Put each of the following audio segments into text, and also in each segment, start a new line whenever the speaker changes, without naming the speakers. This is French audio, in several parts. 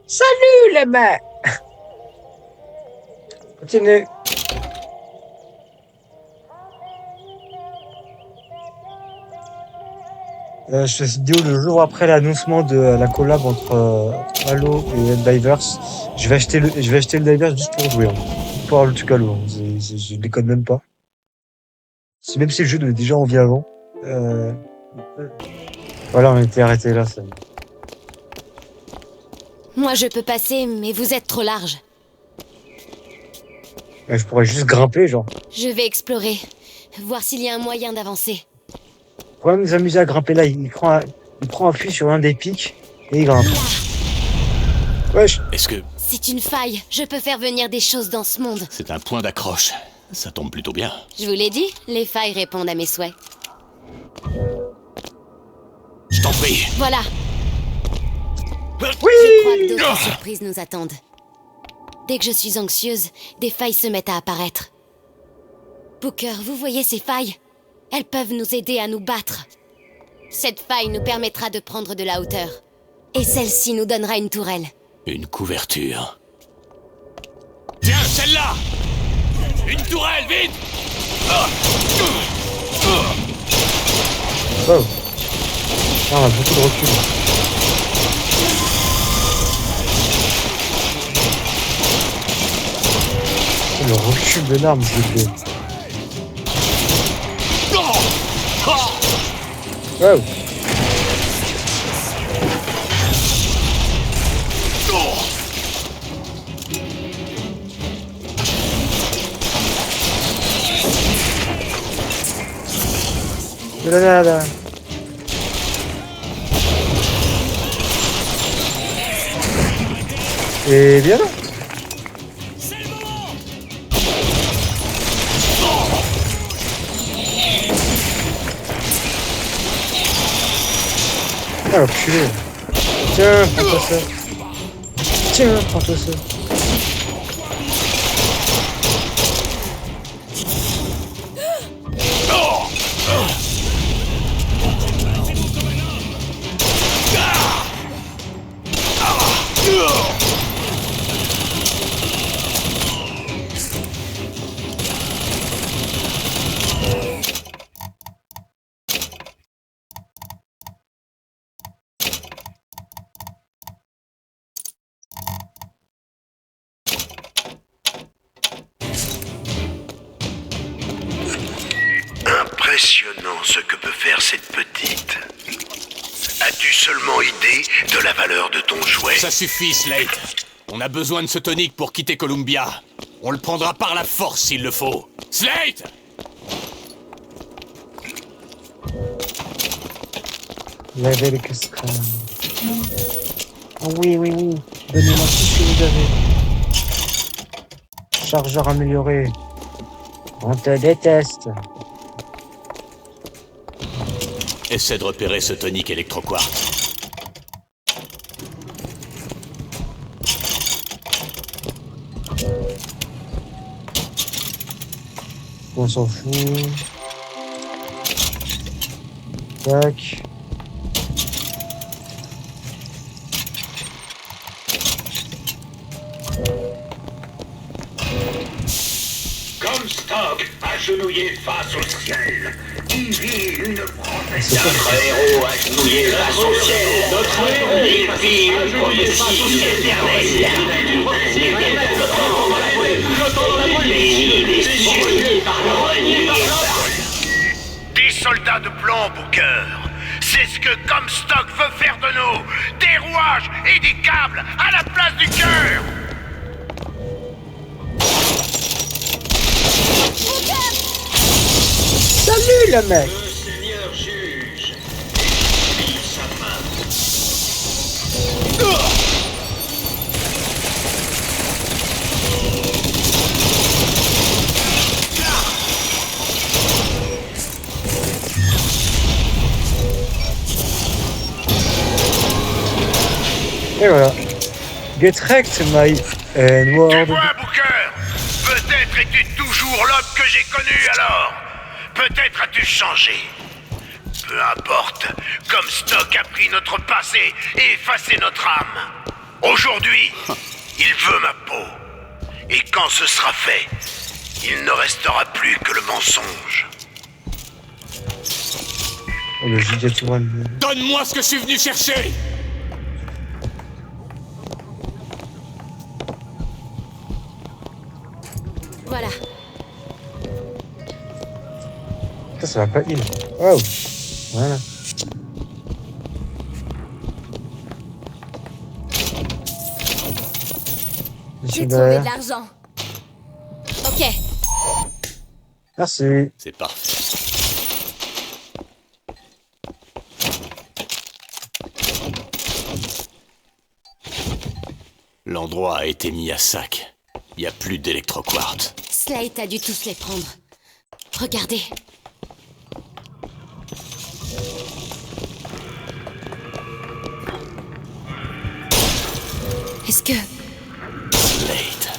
Salut les mecs! Continue. Je fais cette vidéo le jour après l'annoncement de la collab entre Halo et Helldivers. Je vais acheter Helldivers juste pour jouer, hein. Pour avoir le truc Halo, hein. Je déconne même pas. Même si le jeu devait déjà envie avant. Euh, voilà, on était arrêté là.
Moi je peux passer, mais vous êtes trop large.
Je pourrais juste grimper, genre.
Je vais explorer, voir s'il y a un moyen d'avancer.
On va nous amuser à grimper là. Il prend appui sur un des pics et il grimpe. Wesh.
Est-ce que
C'est une faille, je peux faire venir des choses dans ce monde.
c'est un point d'accroche? Ça tombe plutôt bien.
Je vous l'ai dit, les failles répondent à mes souhaits.
Je t'en prie.
Voilà,
Oui!
je crois que d'autres surprises nous attendent. Dès que je suis anxieuse, des failles se mettent à apparaître. Booker, vous voyez ces failles? Elles peuvent nous aider à nous battre. Cette faille nous permettra de prendre de la hauteur. Et celle-ci nous donnera une tourelle.
Une couverture. Tiens, celle-là! Une tourelle, vite!
Oh. Ah, on a beaucoup de recul. Le recul de l'arme, je l'ai. Wow. Grenade. Et bien là. Ah, l'enculé. Tiens, prends-toi ça. Tiens, prends-toi ça.
Impressionnant ce que peut faire cette petite. As-tu seulement idée de la valeur de ton jouet?
Ça suffit, Slate. On a besoin de ce tonique pour quitter Columbia. On le prendra par la force s'il le faut. Slate!
Level extrême. Oh oui, oui, oui. Donnez-moi tout ce que vous avez. Chargeur amélioré. On te déteste.
Essaie de repérer ce tonique électroquartz.
On s'en fout. Tac.
Comstock, agenouillé face au ciel. Il vit une
C'est
prophétie.
quoi,
Notre héros agenouillé face au ciel. Notre héros il vit une prophétie éternelle.
Des soldats de plomb, Booker. C'est ce que Comstock veut faire de nous. Des rouages et des câbles à la place du cœur.
Salut le mec.
Le Seigneur juge. Il sa main.
Et voilà. Get wrecked, my
Tu
N-word.
vois, Booker, peut-être es-tu toujours l'homme que j'ai connu alors. Peut-être as-tu changé. Peu importe, Comstock a pris notre passé et effacé notre âme. Aujourd'hui, il veut ma peau. Et quand ce sera fait, il ne restera plus que le mensonge.
Oh, le Gigatouran.
Donne-moi ce que je suis venu chercher!
Voilà.
Ça va pas heal. Oh. Voilà.
J'ai trouvé
Mission
de
derrière.
l'argent. Ok.
Merci.
C'est parfait. L'endroit a été mis à sac. Il n'y a plus d'électroquartz.
Slate a dû tous les prendre. Regardez. Est-ce que...
Slade.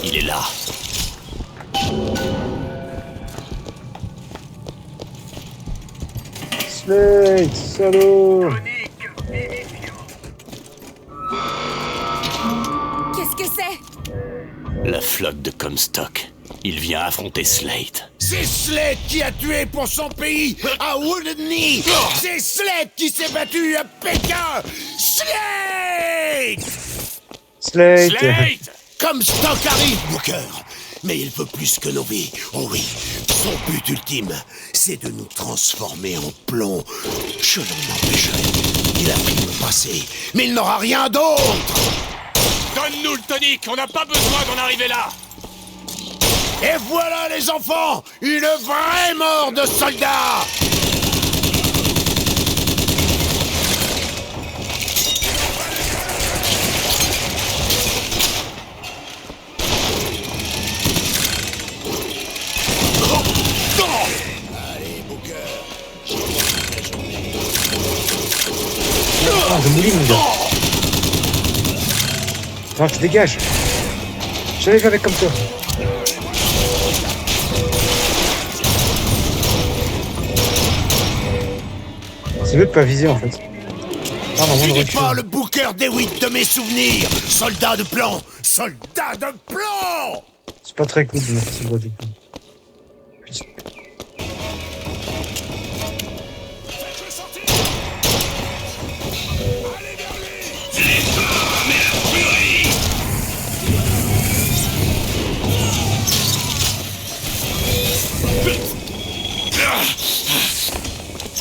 Il est là.
Slate, salaud.
Qu'est-ce que c'est?
La flotte de Comstock. Il vient affronter Slade.
C'est Slade qui a tué pour son pays à Wounded Knee. C'est Slade qui s'est battu à Pékin. Slade!
Slate.
Slade!
Comstock arrive, Booker. Mais il veut plus que nos vies. Oh oui, son but ultime, c'est de nous transformer en plomb. Je l'en empêcherai. Il a pris le passé, mais il n'aura rien d'autre.
Donne-nous le tonique, on n'a pas besoin d'en arriver là!
Et voilà les enfants, une vraie mort de soldat. Allez, Booker.
Ah, je moulis, mon gars. Non, tu dégages. J'arrive avec comme toi. C'est mieux de pas viser en fait. Ah, non,
Tu
moi,
n'es
je
pas
recule.
le Booker DeWitt de mes souvenirs. Soldat de plan. Soldat de plan.
C'est pas très cool de mettre ce body.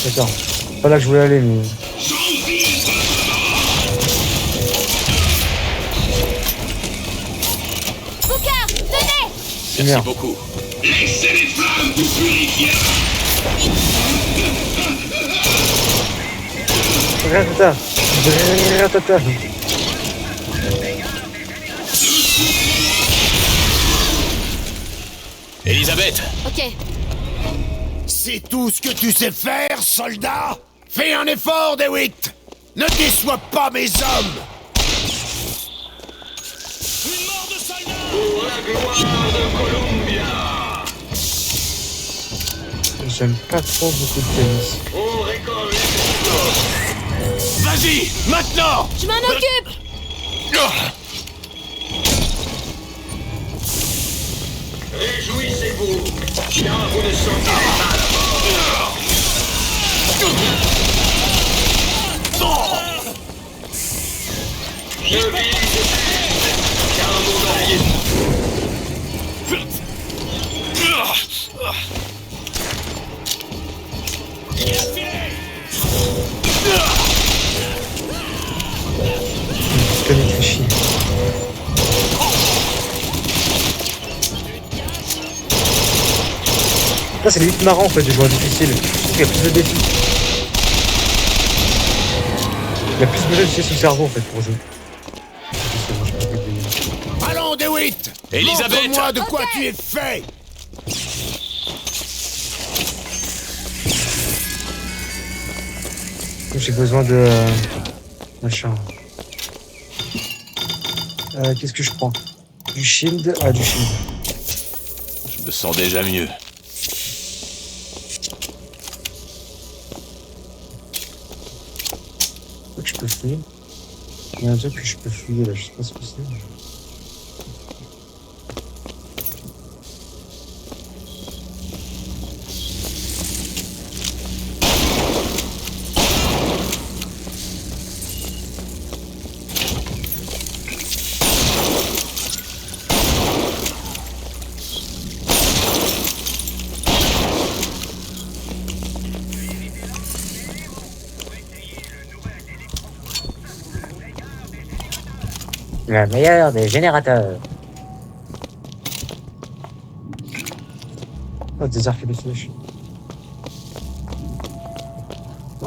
D'accord. C'est pas là que je voulais aller, mais.
Booker, tenez!
C'est
Merci
merde.
beaucoup.
Ratata. Ratata.
Elisabeth!
Ok.
C'est tout ce que tu sais faire, soldat? Fais un effort, DeWitt. Ne déçois pas mes hommes.
Pour la gloire de Columbia,
J'aime pas trop beaucoup de tennis.
on récolte les
Vas-y! Maintenant!
Je m'en occupe!
Réjouissez-vous, car vous ne sentirez pas la mort. Je vis, car mon allié...
Je connais que chier. Là, c'est limite marrant en fait de jouer à difficile. Je trouve qu'il y a plus de défis. Il y a plus de jeux sur le cerveau en fait pour jouer. C'est bon, je peux pas le délire.
Allons, DeWitt.
Elisabeth.
Montre-moi de quoi tu es fait.
J'ai besoin de. Machin. Qu'est-ce que je prends? Du shield? Ah, du shield.
Je me sens déjà mieux.
Faut que je peux fouiller. Il y a un truc que je peux fouiller là, je sais pas ce que c'est. Le meilleur des générateurs. Oh, des arcs et des flèches.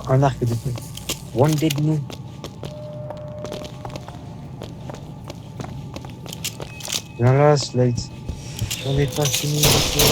Un arc et des flèches. Wounded Knee. Viens là, Slate. J'en ai pas fini avec toi.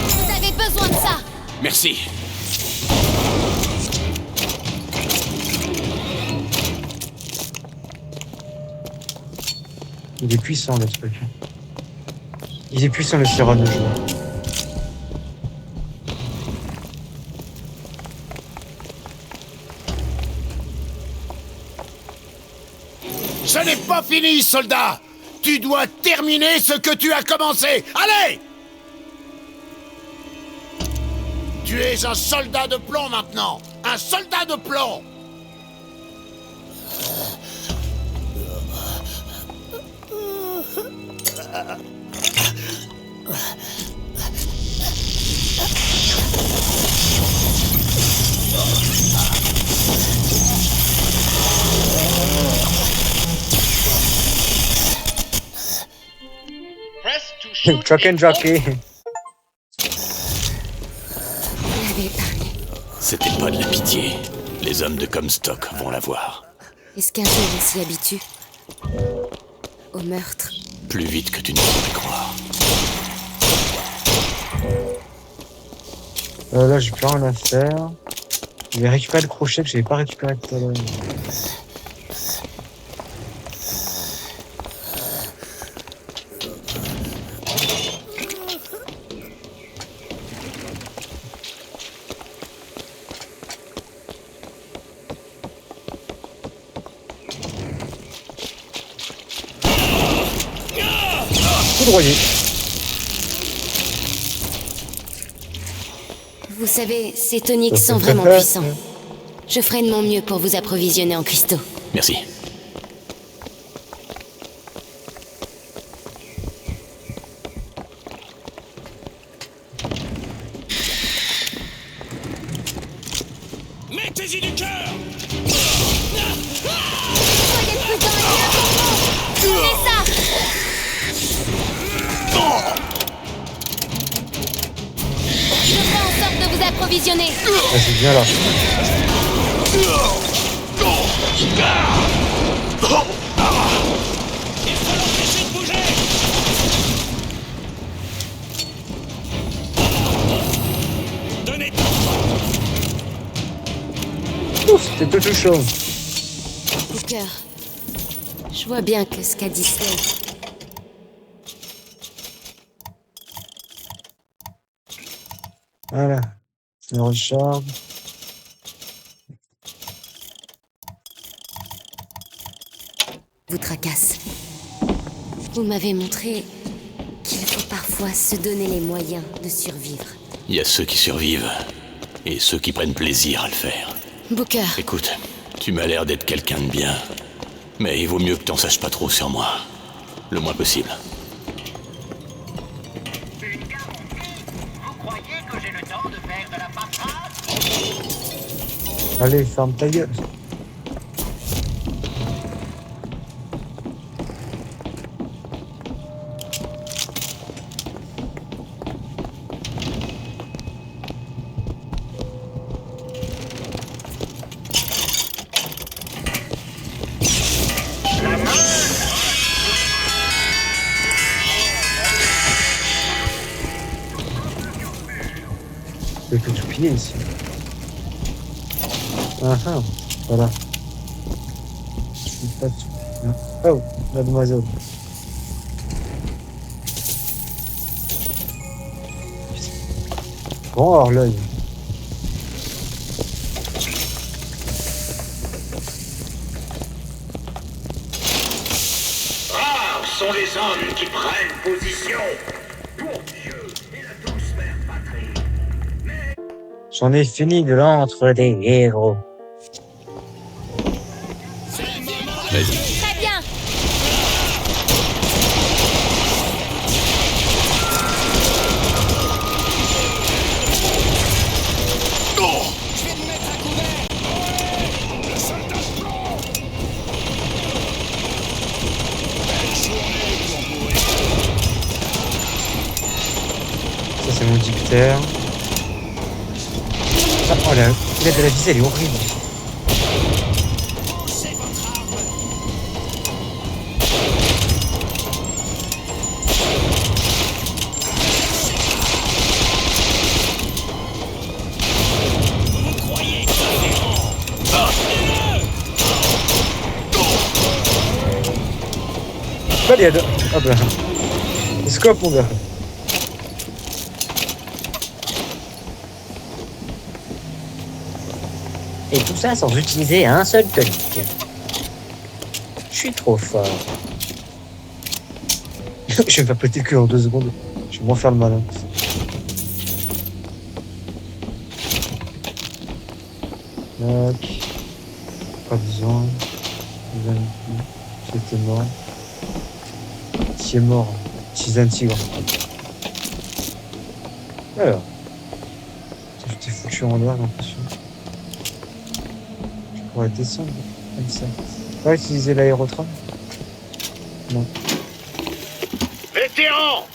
Vous avez besoin de ça.
Merci.
Il est puissant le truc. Il est puissant le Cyrano de joueur.
Ce n'est pas fini, soldat! Tu dois terminer ce que tu as commencé! Allez! Tu es un soldat de plomb maintenant! Un soldat de plomb!
Truck and jockey.
Vous l'avez épargné.
C'était pas de la pitié. Les hommes de Comstock vont la voir.
Est-ce qu'un jour on s'y habitue au meurtre?
Plus vite que tu ne pourrais croire.
Là, j'ai plus rien à faire. Je vais récupérer le crochet que j'avais pas récupéré tout à l'heure. Foudroyé.
Vous savez, ces toniques sont vraiment puissants. Je ferai de mon mieux pour vous approvisionner en cristaux.
Merci.
Mettez-y du cœur!
Soyez prudents et bien pour vous. Prenez ça! Je ferai en sorte de vous approvisionner.
Vas-y, viens là.
Il faut l'empêcher de bouger! Donnez!
Ouf, c'était tout chaud.
Booker, je vois bien que ce qu'a dit Slade.
Voilà. Je recharge.
Vous tracasse. Vous m'avez montré qu'il faut parfois se donner les moyens de survivre.
Il y a ceux qui survivent et ceux qui prennent plaisir à le faire.
Booker,
Écoute, tu m'as l'air d'être quelqu'un de bien. Mais il vaut mieux que t'en saches pas trop sur moi. Le moins possible.
Vous croyez que j'ai le temps de faire de la paperasse?
Allez, ferme ta gueule. C'est tout bouclier ici. Ah ah, voilà. Je suis pas dessus. Oh, mademoiselle. Bon, alors l'œil.
Rares sont les hommes qui prennent position pour Dieu et la douce mère patrie.
J'en ai fini de l'antre des héros.
Vas-y.
Très bien.
Ça, c'est mon Jupiter. Ah, oh là, il a de la visée, elle est horrible. Baliade. Ah bah. Scope, mon gars.
Et tout ça sans utiliser un seul tonique. Je suis trop fort.
Je vais pas péter le cul en 2 secondes. Je vais m'en faire le malin. Tac. Pas besoin. J'étais mort. Qui est mort? Tisane tigre. Alors. J'étais foutu en l'air, j'ai l'impression. Je pourrais descendre comme ça. Pas utiliser l'aérotram? Non.
Vétérans,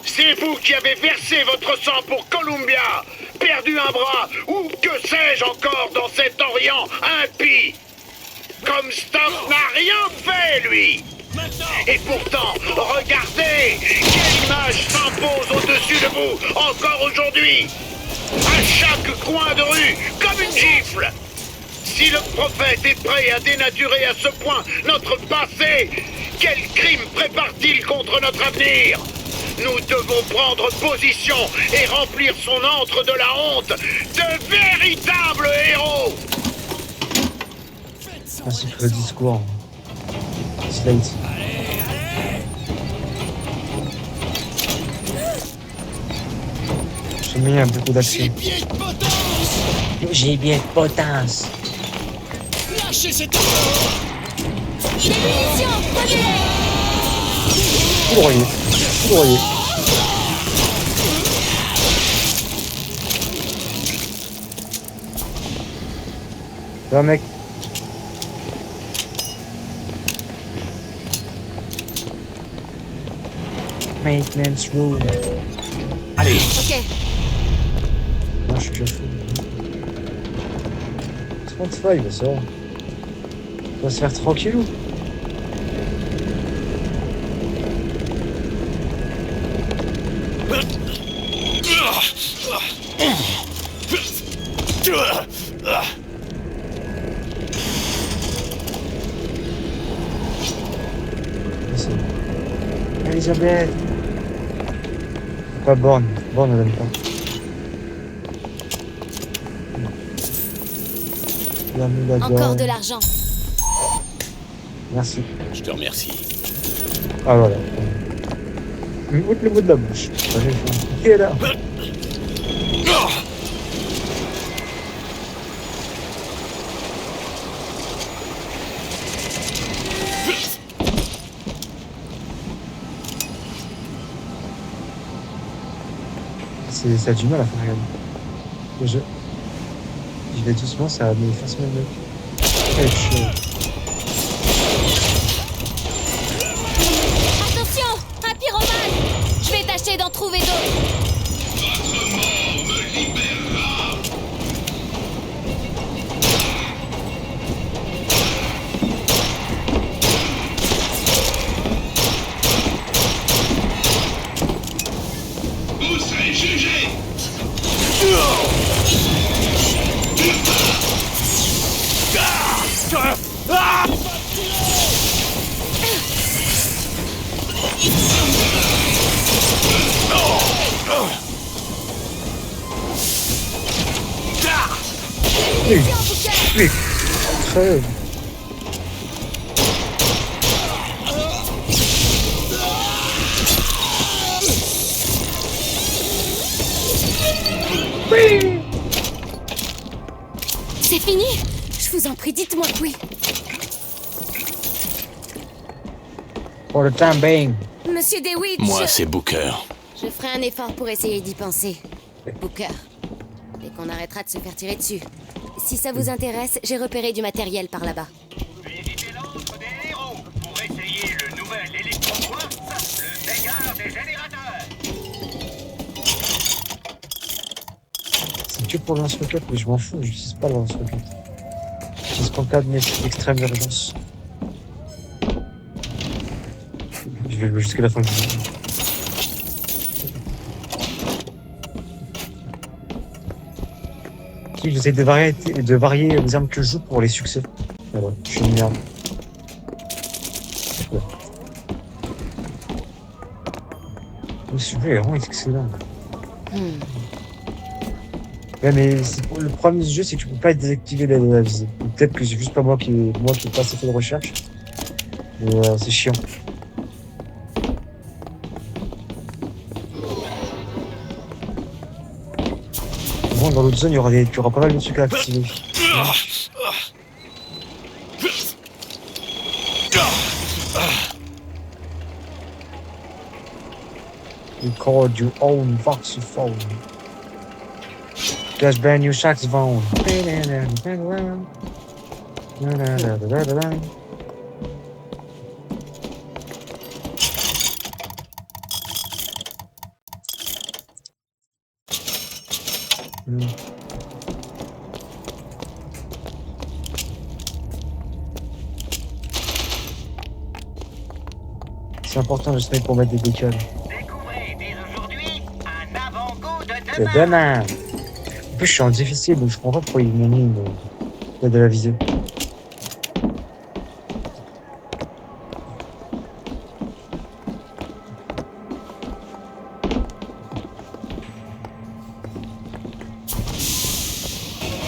c'est vous qui avez versé votre sang pour Columbia, perdu un bras, ou que sais-je encore dans cet Orient impie. Comstock n'a rien fait, lui. Et pourtant, regardez, quelle image s'impose au-dessus de vous, encore aujourd'hui. À chaque coin de rue, comme une gifle. Si le prophète est prêt à dénaturer à ce point notre passé, quel crime prépare-t-il contre notre avenir? Nous devons prendre position et remplir son antre de la honte de véritables héros.
Ainsi que le discours. Slate. J'ai mis un beaucoup d'action.
J'ai bien de potence.
Lâchez cette...
Des munitions, prenez-les.
Foudroyé. Foudroyé. Là, mec. Maintenance room.
Allez.
Ok.
Non, je suis déjà fou. 35, ça va. On va se faire tranquillou. Elisabeth. Pas Borne. Borne, on l'aime pas. Bienvenue là-dedans.
Encore de l'argent.
Merci.
Je te remercie.
Ah voilà. Ôte le bout de la bouche. Qui est là? Ça a du mal à faire rien. Je vais doucement, ça va me faire se mettre.
Attention, un pyromane. Je vais tâcher d'en trouver d'autres.
Vous serez jugés.
Crève.
C'est fini? Je vous en prie, dites-moi que oui.
Pour le time being.
Monsieur DeWitt,
Moi, c'est Booker.
je ferai un effort pour essayer d'y penser. Booker. Dès qu'on arrêtera de se faire tirer dessus. Si ça vous intéresse, j'ai repéré du matériel par là-bas.
Visitez l'antre des héros pour essayer le nouvel électro-quartz, le meilleur des générateurs.
C'est que pour le lance-roquette, mais je m'en fous, j'utilise pas le lance-roquette. J'utilise qu'en cas d'extrême urgence. Je vais jouer jusqu'à la fin du jeu. J'essaie de varier les armes que je joue pour les succès. Voilà, je suis une merde. Ouais. Ce jeu est vraiment excellent. Ouais, mais le problème du jeu, c'est que tu peux pas désactiver la visée. Peut-être que c'est juste pas moi qui ai pas assez fait de recherche. Mais c'est chiant. Bon, dans l'autre zone, tu auras pas mal de trucs à activer. Record your own voxophone. Just brand new saxophone. C'est important de se mettre pour mettre des décals.
Découvrez dès aujourd'hui un avant-goût de
C'est demain. En plus, je suis en difficile, donc je comprends pas pourquoi ils m'ont mis de la visée.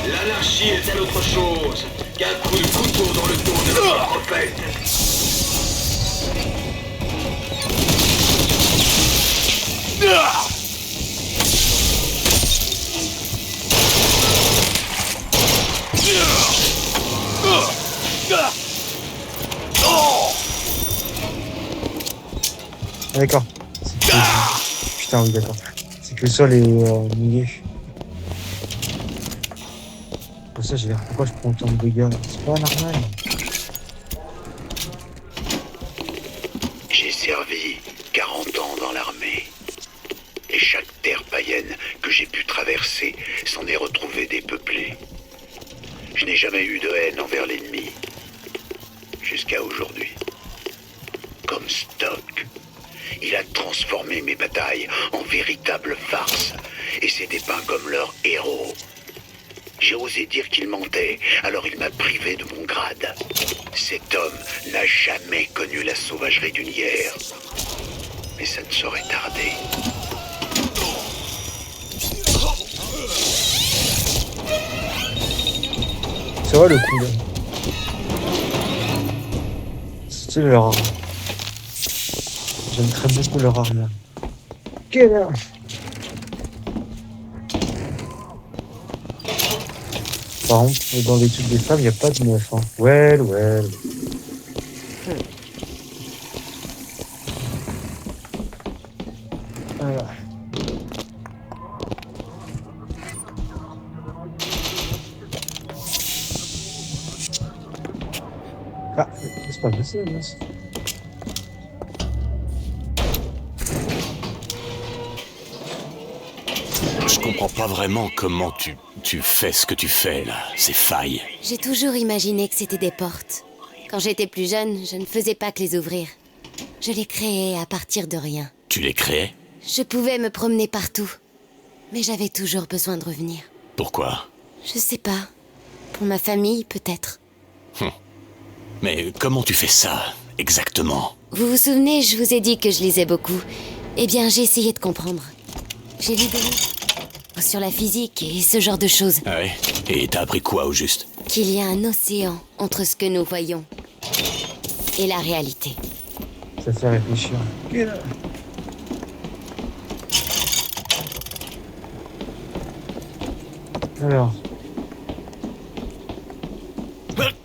L'anarchie est-elle autre chose qu'un coup de couteau dans le dos de notre prophète?
Ah, d'accord. Putain, oui, d'accord. C'est que le sol est mouillé. Pour ça, j'ai l'air. Pourquoi je prends autant de dégâts? C'est pas normal.
J'ai servi 40 ans dans l'armée. Et chaque terre païenne que j'ai pu traverser s'en est retrouvée dépeuplée. Je n'ai jamais eu de haine envers l'ennemi. Jusqu'à aujourd'hui. Comme Stock. Il a transformé mes batailles en véritables farces et s'est dépeint comme leur héros. J'ai osé dire qu'il mentait, alors il m'a privé de mon grade. Cet homme n'a jamais connu la sauvagerie d'une guerre. Mais ça ne saurait tarder.
C'est vrai le coup là. C'est leur. J'aime très beaucoup leur arme. Quelle heure? Par contre, dans les trucs des femmes, il n'y a pas de meuf. Hein. Well. Voilà. Ah, c'est pas blessé, là.
Je comprends pas vraiment comment tu fais ce que tu fais, là. Ces failles.
J'ai toujours imaginé que c'était des portes. Quand j'étais plus jeune, je ne faisais pas que les ouvrir. Je les créais à partir de rien.
Tu les créais?
Je pouvais me promener partout. Mais j'avais toujours besoin de revenir.
Pourquoi?
Je sais pas. Pour ma famille, peut-être.
Mais comment tu fais ça, exactement?
Vous vous souvenez, je vous ai dit que je lisais beaucoup. Eh bien, j'ai essayé de comprendre. J'ai lu des livres sur la physique et ce genre de choses.
Ah ouais? Et t'as appris quoi, au juste?
Qu'il y a un océan entre ce que nous voyons et la réalité.
Ça fait réfléchir. Alors.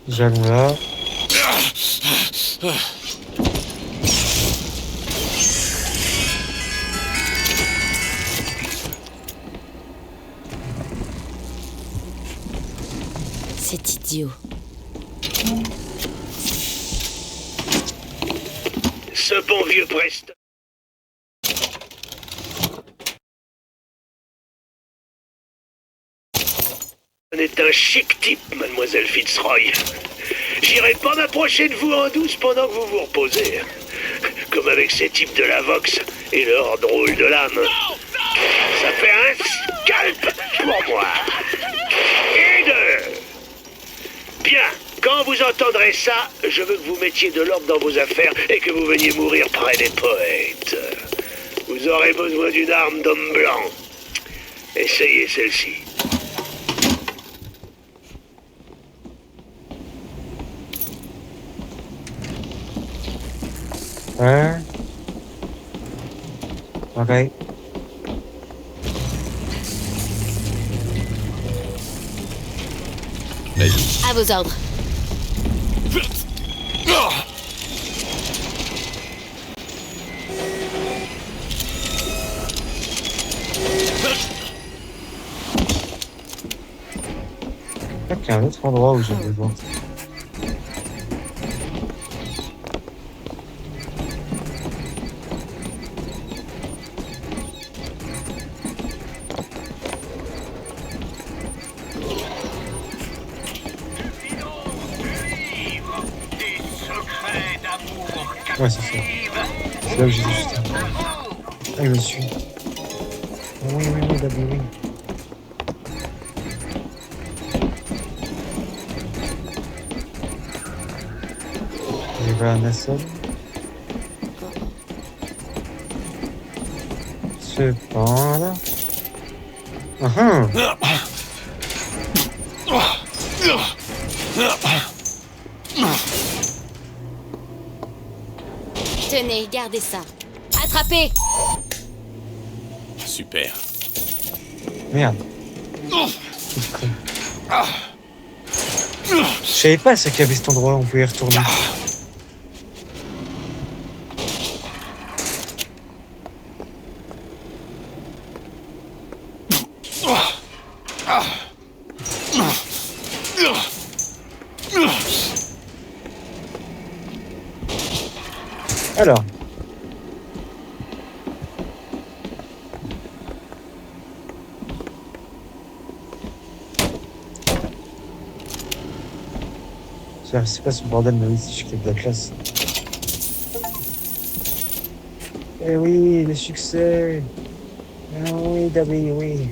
J'allons là.
C'est idiot.
Ce bon vieux Preston. est un chic type, mademoiselle Fitzroy. J'irai pas m'approcher de vous en douce pendant que vous vous reposez. Comme avec ces types de la Vox et leur drôle de lame. Ça fait un scalp pour moi. Et deux. Bien, quand vous entendrez ça, je veux que vous mettiez de l'ordre dans vos affaires et que vous veniez mourir près des poètes. Vous aurez besoin d'une arme d'homme blanc. Essayez celle-ci.
Ouais. Ok.
À vos ordres.
Il y a un autre endroit où j'ai besoin. Ouais, c'est ça. C'est là où j'étais juste. Ah, il me suit. Oui, d'abord, oui. Il va à Nassau. Cependant.
Tenez, gardez ça. Attrapez!
Super.
Merde. Je savais pas ce qu'il y avait cet endroit où on pouvait y retourner. Alors. C'est pas ce bordel, mais oui, si je clique de la classe. Eh oui, le succès. Ah oui, David, oui.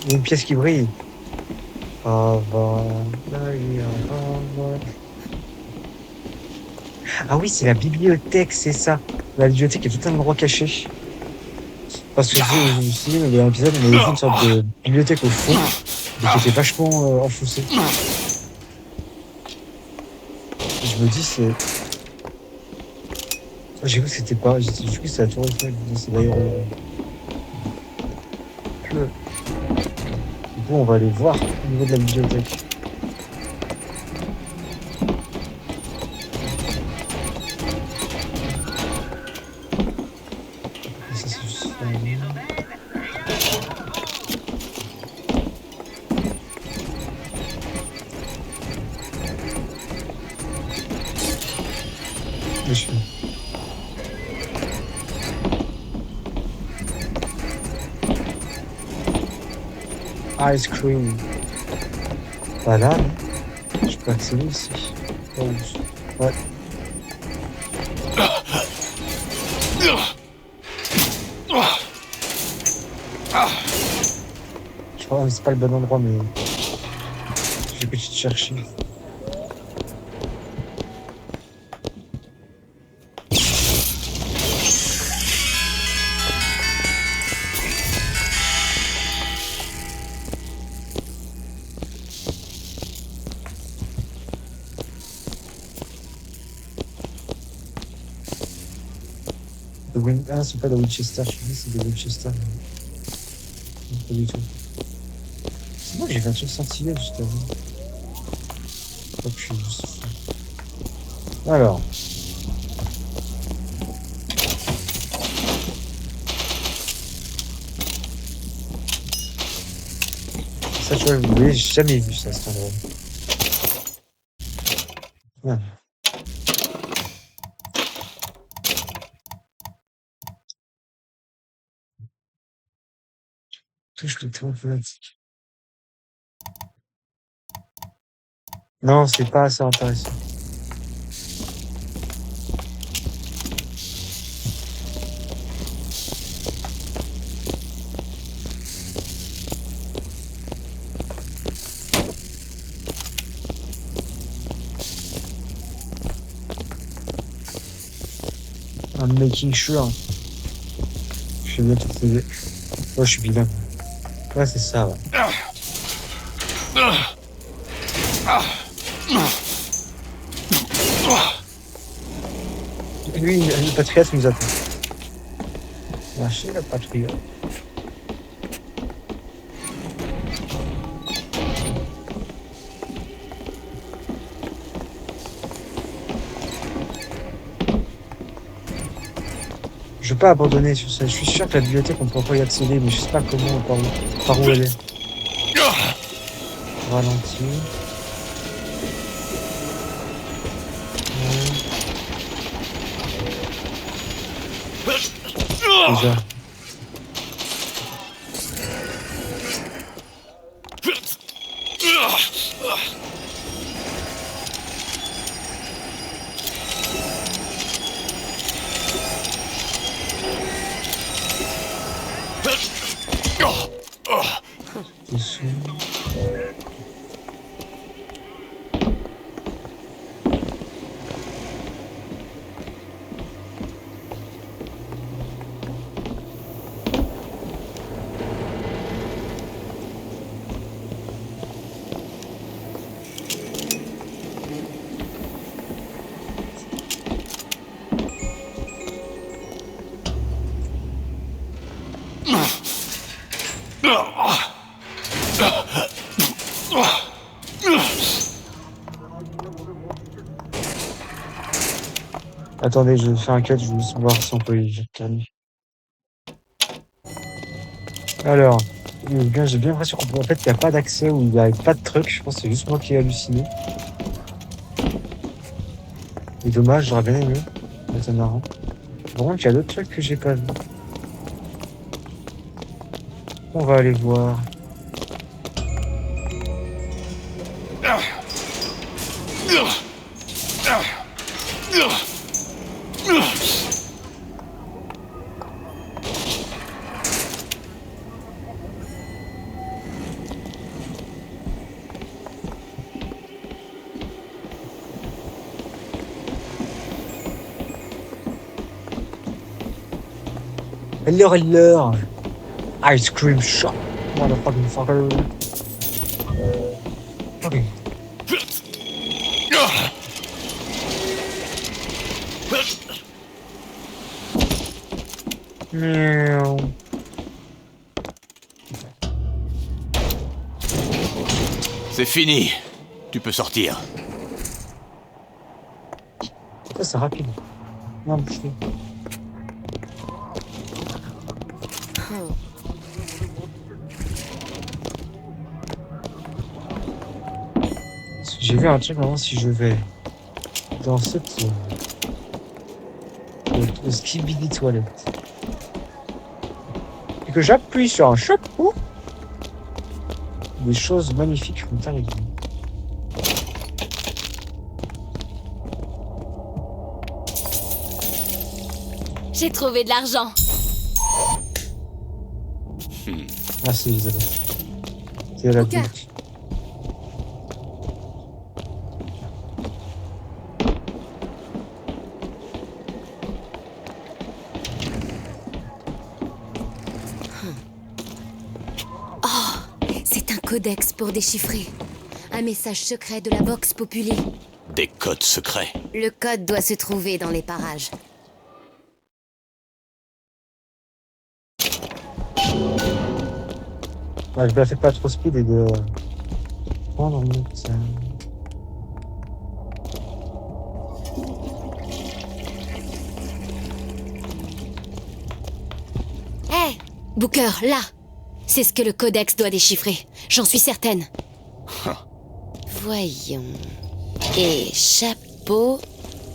Il y a une pièce qui brille. Ah oui, c'est la bibliothèque, c'est ça. La bibliothèque est tout un endroit caché. Parce que je me suis dit, il y a un épisode, on avait vu une sorte de bibliothèque au fond, et qui était vachement enfoncée. Et je me dis, c'est... J'ai cru que c'était pas... Du coup, c'est la tour Eiffel. C'est d'ailleurs... Du coup, on va aller voir au niveau de la bibliothèque. Ça, c'est juste... Ice cream. Pas là, non? Je peux accéder ici. Ouais. Je crois que c'est pas le bon endroit, mais je vais te chercher. Ah, c'est pas de Winchester, je dis c'est de Winchester. Non, pas du tout. C'est moi, j'ai fait un truc sentinelle juste avant. Je crois que je suis juste... Alors. Ça, tu vois, vous voyez, j'ai jamais vu ça, cet endroit. Ouais. Touche le toit automatique. Non, c'est pas assez intéressant. I'm making sure. Je sais bien tout faire. Oh, je suis bilingue. Ouais, c'est ça, ouais. Lui, le patriote nous attend. Lâchez le patriote. Je veux pas abandonner sur ça. Je suis sûr que la bibliothèque, on pourra pas y accéder, mais je sais pas comment, par où elle est. Ralenti. Déjà. Dessous. Attendez, je vais faire un cut, je vais juste voir si on peut y calmer. Alors, j'ai bien l'impression qu'en fait, il n'y a pas d'accès ou il n'y a pas de truc. Je pense que c'est juste moi qui ai halluciné. Et dommage, j'aurais bien aimé. C'est marrant. Par contre, il y a d'autres trucs que j'ai pas vu. On va aller voir. Hello. Ice cream shop. Motherfucking fucker. Ok. Miaou.
C'est fini. Tu peux sortir.
Pourquoi c'est rapide? Non, je sais. J'ai vu un truc vraiment si je vais dans cette le skibidi toilette et que j'appuie sur un chapeau, des choses magnifiques vont arriver.
J'ai trouvé de l'argent.
Merci Isabelle. C'est la
Booker.
butte.
C'est un codex pour déchiffrer. Un message secret de la Vox Populi.
Des codes secrets.
Le code doit se trouver dans les parages.
Ouais, je la fais pas trop speed et de prendre mon temps.
Hé Booker, là. C'est ce que le codex doit déchiffrer. J'en suis certaine. Voyons. Et chapeau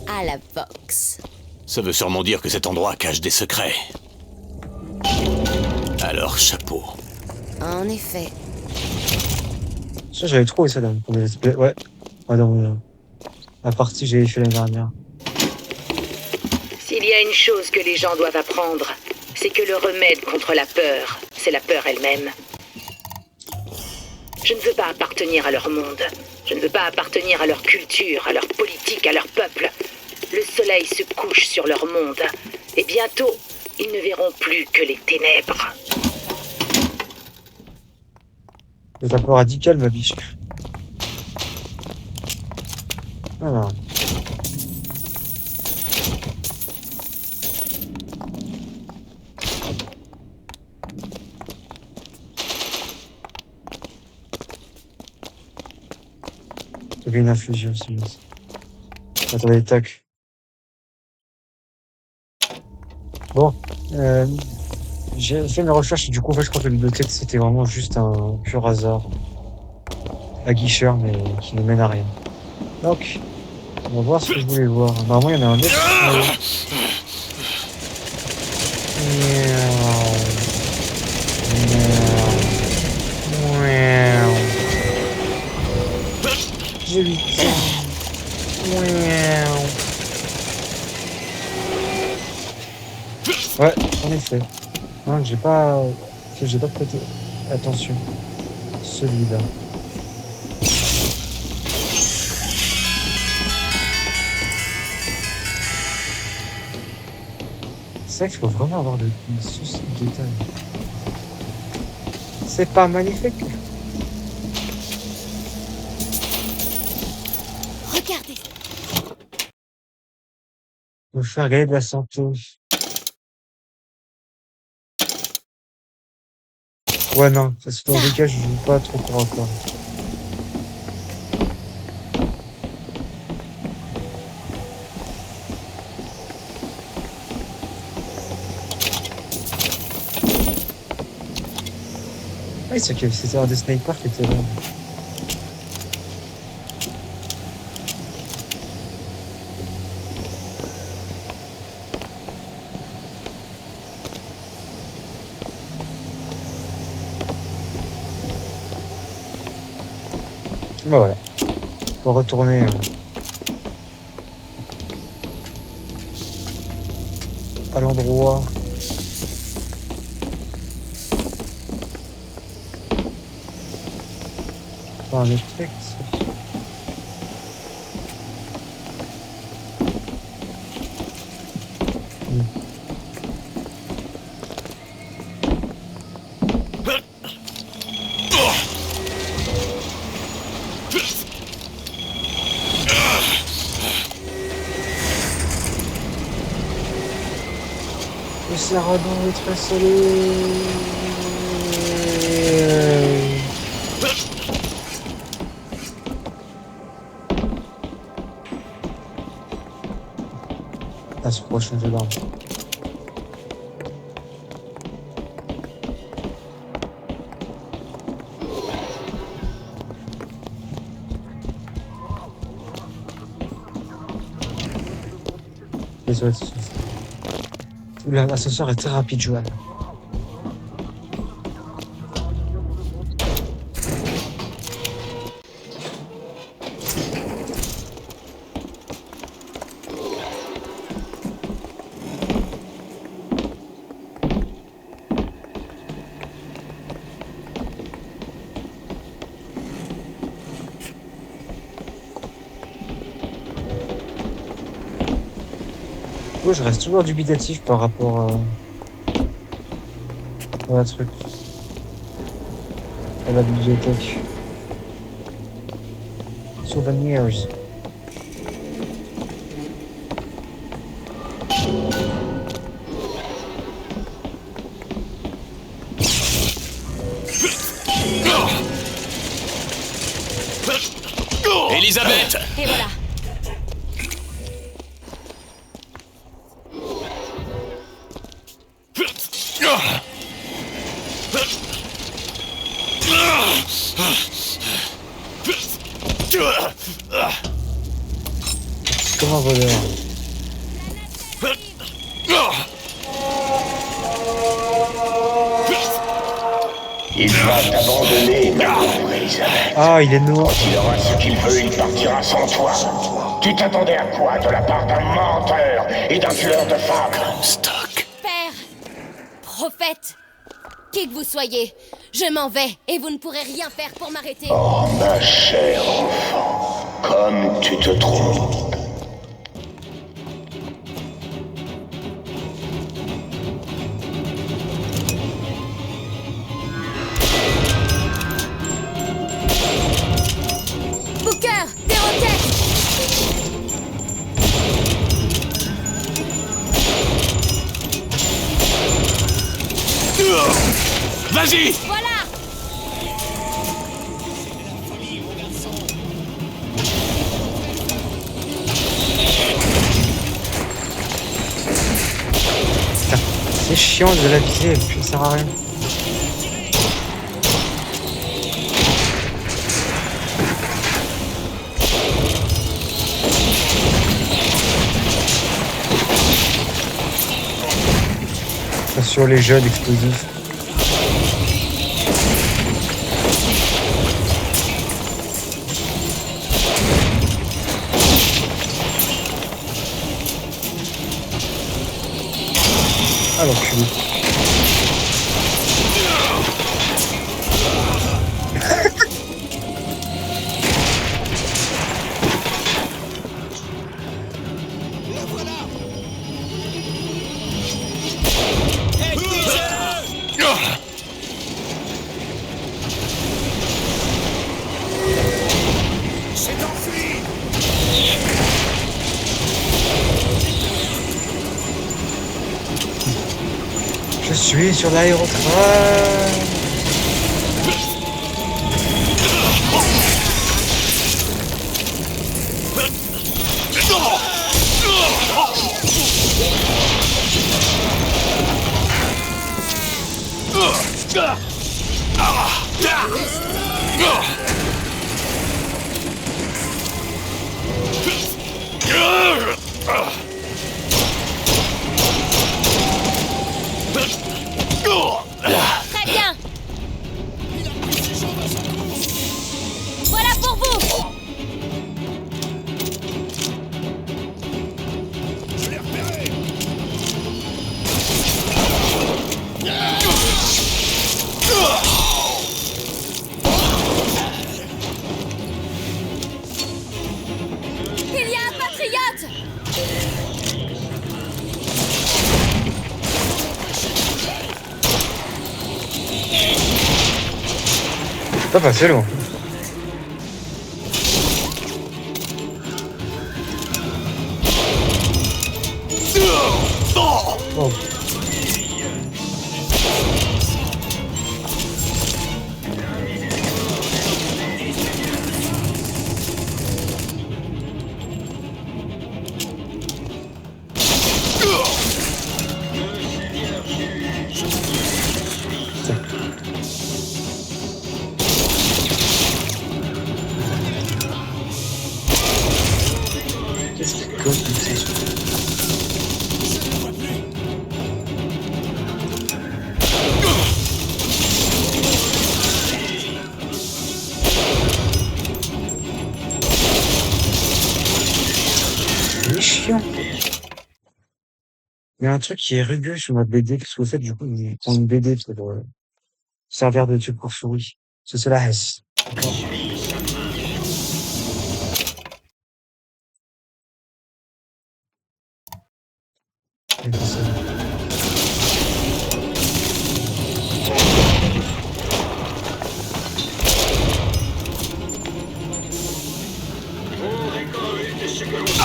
à la Vox.
Ça veut sûrement dire que cet endroit cache des secrets. Alors, chapeau.
En effet.
Ça, j'avais trouvé ça dans le premier let's play. Ouais. Ouais, dans la partie que j'avais fait l'année dernière.
S'il y a une chose que les gens doivent apprendre, c'est que le remède contre la peur, c'est la peur elle-même. Je ne veux pas appartenir à leur monde. Je ne veux pas appartenir à leur culture, à leur politique, à leur peuple. Le soleil se couche sur leur monde. Et bientôt, ils ne verront plus que les ténèbres.
C'est un peu radical, ma biche. Alors. Il y avait une infusion aussi. Attendez, tac. Bon, j'ai fait mes recherches et du coup, en fait, je crois que la bibliothèque, c'était vraiment juste un pur hasard. Aguicheur, mais qui ne mène à rien. Donc, on va voir ce que je voulais voir. Normalement, il y en a un autre. J'ai 8 Ouais, en effet. Non, j'ai pas prêté attention. Celui-là. C'est vrai qu'il faut vraiment avoir de soucis de détail. C'est pas magnifique.
Regardez.
Faut faire gagner de la santé. Ouais, non, ça c'est dans le cas, je joue pas trop corps à corps. Ouais, c'est que c'était un des snipers qui était là. Bah voilà. Faut retourner à l'endroit. Pas un effet. Le Saradon est très salé. À ce prochain jeu d'armes. Désolé. L'ascenseur est très rapide, Joanne. coup, je reste toujours dubitatif par rapport à la truc, à la bibliothèque. Souvenirs.
Elisabeth!
Et voilà.
C'est comme un voleur.
Il va t'abandonner, ma pauvre Elisabeth.
Ah, il est noir.
Il aura ce qu'il veut, il partira sans toi. Tu t'attendais à quoi de la part d'un menteur et d'un tueur de femmes?
Stock.
Père, prophète, qui que vous soyez, je m'en vais et vous ne pourrez rien faire pour m'arrêter.
Oh, ma chère enfant, comme tu te trompes.
Booker, des roquettes!
Vas-y!
Voilà!
C'est chiant de la viser, puis ça sert à rien. Ça sur les jeunes explosifs. Ah l'enculé.
C'est enfui.
Je suis sur l'aérotrain.
Très bien! Voilà pour vous!
Je l'ai repéré.
Il y a un patriote!
Pas facile, hein. Oh. Qu'est-ce qui cause toutes ces choses? C'est chiant. Il y a un truc qui est rugueux sur ma BD, parce qu'au fait, du coup, ils prend une BD pour servir de truc pour souris. C'est la S. D'accord. Et puis ça.
On récolte ce que l'on sème.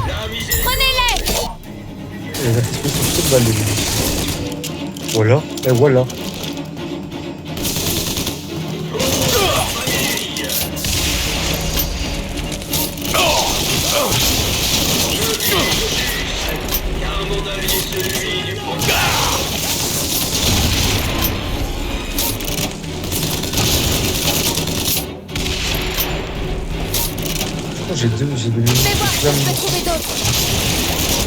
La misère.
Prenez-les!
Et la fait trop de balles, les munitions. Voilà, et voilà.
Car mon avis est celui du poker.
Oh, j'ai deux
Je vais
munitions.
voir si je peux trouver d'autres.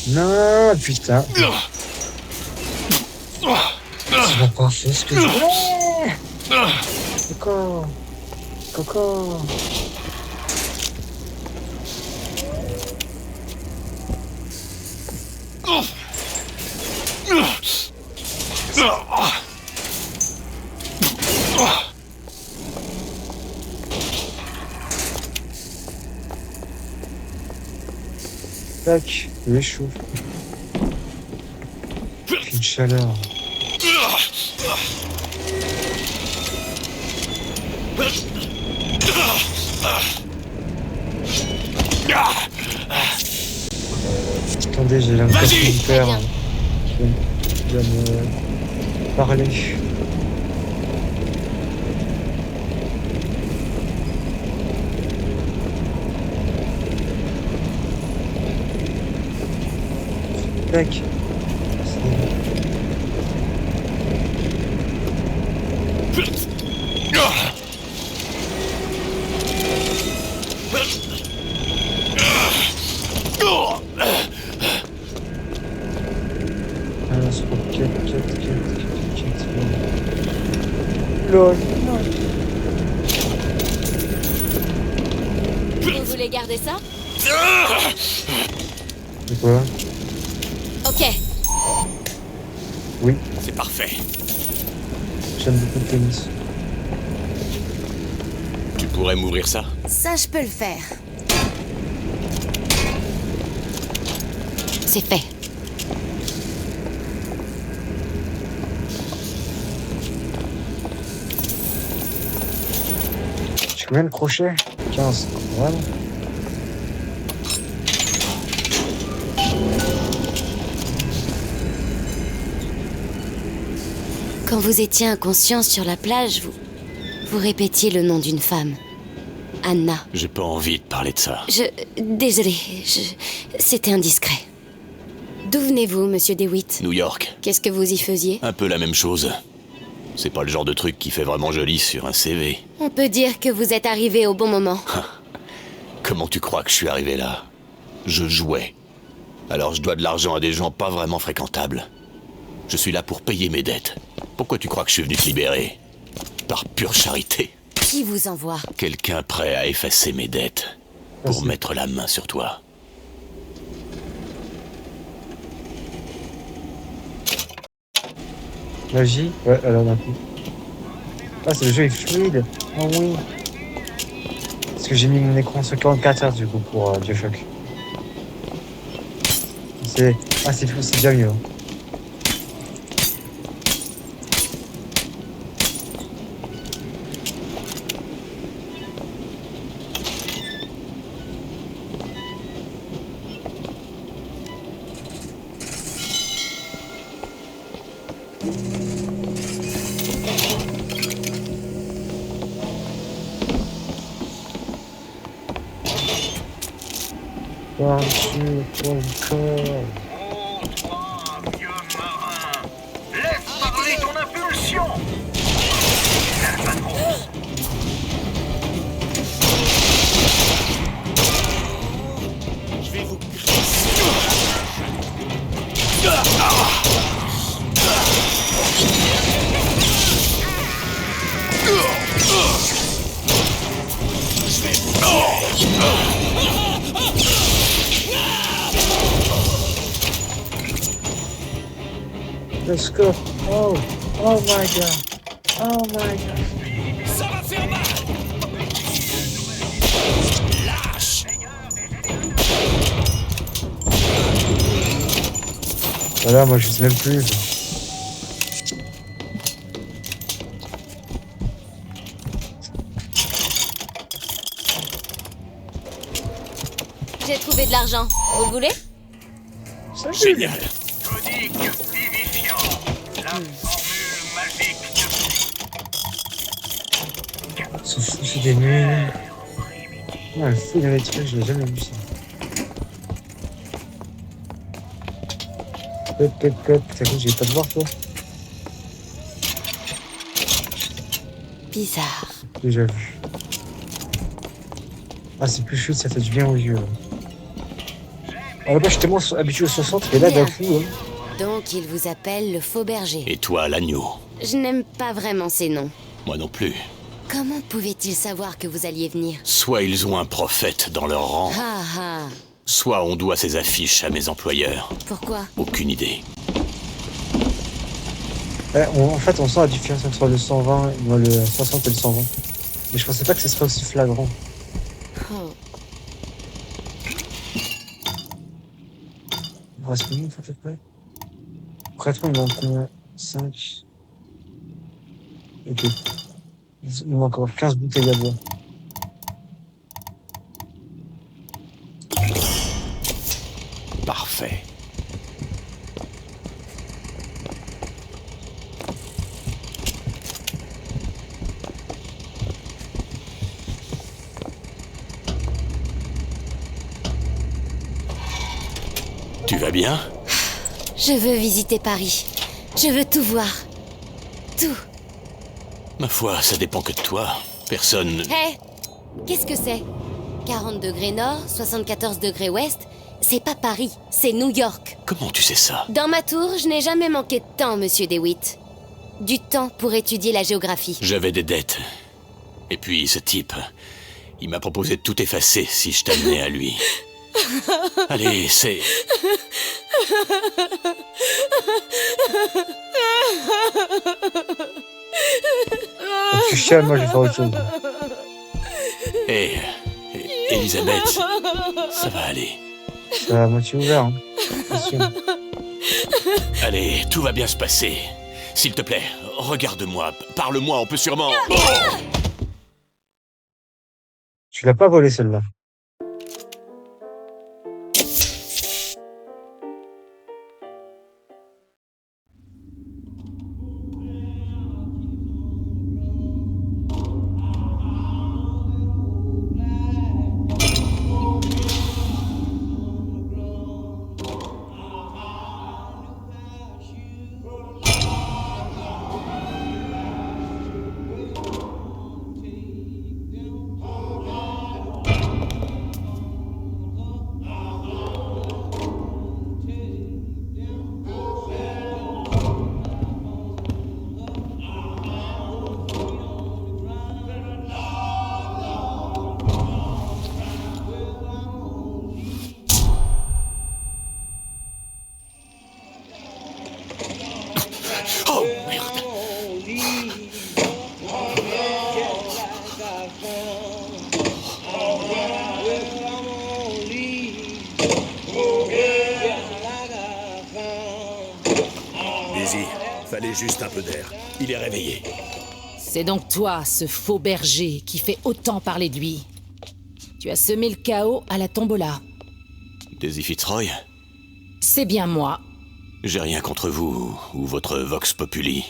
Non, putain. Tu m'as pas fait ce que je voulais. Coco. Coco. Tac, il est chaud. Une chaleur. Attendez, j'ai l'impression de mon père qui va me parler. Tac. Alors, c'est pour 4. LOL.
Vous voulez garder ça?
C'est quoi?
Ok.
Oui,
C'est parfait.
j'aime beaucoup le tennis.
Tu pourrais m'ouvrir ça?
Ça, je peux le faire. C'est fait.
J'ai combien de crochets? 15. Voilà.
Quand vous étiez inconscient sur la plage, vous répétiez le nom d'une femme. Anna.
J'ai pas envie de parler de ça.
Désolée, c'était indiscret. D'où venez-vous, monsieur DeWitt?
New York,
Qu'est-ce que vous y faisiez?
un peu la même chose. C'est pas le genre de truc qui fait vraiment joli sur un CV.
On peut dire que vous êtes arrivé au bon moment.
Comment tu crois que je suis arrivé là? Je jouais. Alors je dois de l'argent à des gens pas vraiment fréquentables. Je suis là pour payer mes dettes. Pourquoi tu crois que je suis venu te libérer? Par pure charité.
Qui vous envoie?
Quelqu'un prêt à effacer mes dettes pour
Merci.
mettre la main sur toi.
Magie? Ouais, alors d'un coup. Ah, c'est le jeu est fluide. Oh oui. Parce que j'ai mis mon écran sur 44 Hz du coup pour Bioshock. C'est fou, c'est bien mieux. Hein. Par-dessus ton corps.
Oh, toi, vieux marin, laisse parler ton impulsion.
Je vais vous
Let's go. Oh, oh my god. Oh my god.
Ça va faire mal. Lâche.
Voilà, moi je sais même plus.
J'ai trouvé de l'argent. Vous le voulez?
Génial.
Tonique vivifiant. La formule magique de
Ce fou, c'est des nuits. Ouais, le fou des trucs, je l'ai jamais vu ça. Pop, pop, pop. T'as cru que j'ai pas de voir toi?
Bizarre.
Déjà vu. Ah, c'est plus chouette, ça fait du bien aux yeux. Ah, là-bas, je suis tellement habitué au 60, et là, d'un coup, hein.
Donc il vous appelle le faux berger.
Et toi, l'agneau?
Je n'aime pas vraiment ces noms.
Moi non plus.
Comment pouvaient-ils savoir que vous alliez venir?
Soit ils ont un prophète dans leur rang,
Ah ah.
soit on doit ces affiches à mes employeurs.
Pourquoi?
Aucune idée.
En fait, on sent la différence entre le 120, le 60 et le 120. Mais je pensais pas que ce serait aussi flagrant.
Oh.
Il me reste combien à peu près? Concrètement, il me manque combien? 5. Ok. Il me manque encore 15 bouteilles à boire.
Parfait. Tu vas bien?
Je veux visiter Paris. Je veux tout voir. Tout.
Ma foi, ça dépend que de toi. Personne...
Hé! Qu'est-ce que c'est? 40 degrés nord, 74 degrés ouest? C'est pas Paris, c'est New York.
Comment tu sais ça?
Dans ma tour, je n'ai jamais manqué de temps, monsieur DeWitt. Du temps pour étudier la géographie.
J'avais des dettes. Et puis, ce type... Il m'a proposé de tout effacer si je t'amenais à lui. Allez, c'est...
Tu chiales, moi je vais faire autre chose.
Hé, Elisabeth, ça va aller.
C'est à moitié ouvert, hein. Attention.
Allez, tout va bien se passer. S'il te plaît, regarde-moi, parle-moi, on peut sûrement... Oh
Tu l'as pas volé celle-là.
Oh, merde.
Daisy, fallait juste un peu d'air.
Il est réveillé.
C'est donc toi, ce faux berger, qui fait autant parler de lui. Tu as semé le chaos à la tombola.
Daisy Fitzroy?
C'est bien moi.
J'ai rien contre vous ou votre Vox Populi,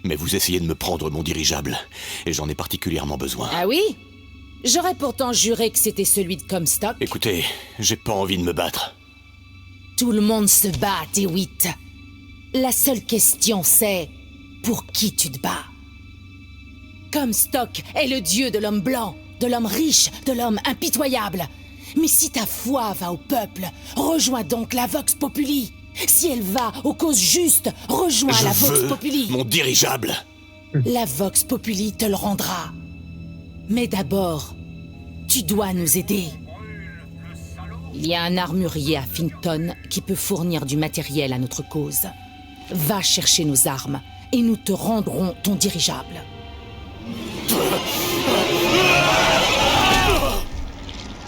mais vous essayez de me prendre mon dirigeable, et j'en ai particulièrement besoin.
Ah oui? J'aurais pourtant juré que c'était celui de Comstock.
Écoutez, j'ai pas envie de me battre.
Tout le monde se bat, DeWitt. La seule question c'est, pour qui tu te bats? Comstock est le dieu de l'homme blanc, de l'homme riche, de l'homme impitoyable. Mais si ta foi va au peuple, rejoins donc la Vox Populi. Si elle va aux causes justes, rejoins la Vox Populi.
Mon dirigeable.
La Vox Populi te le rendra. Mais d'abord, tu dois nous aider. Il y a un armurier à Finton qui peut fournir du matériel à notre cause. Va chercher nos armes et nous te rendrons ton dirigeable.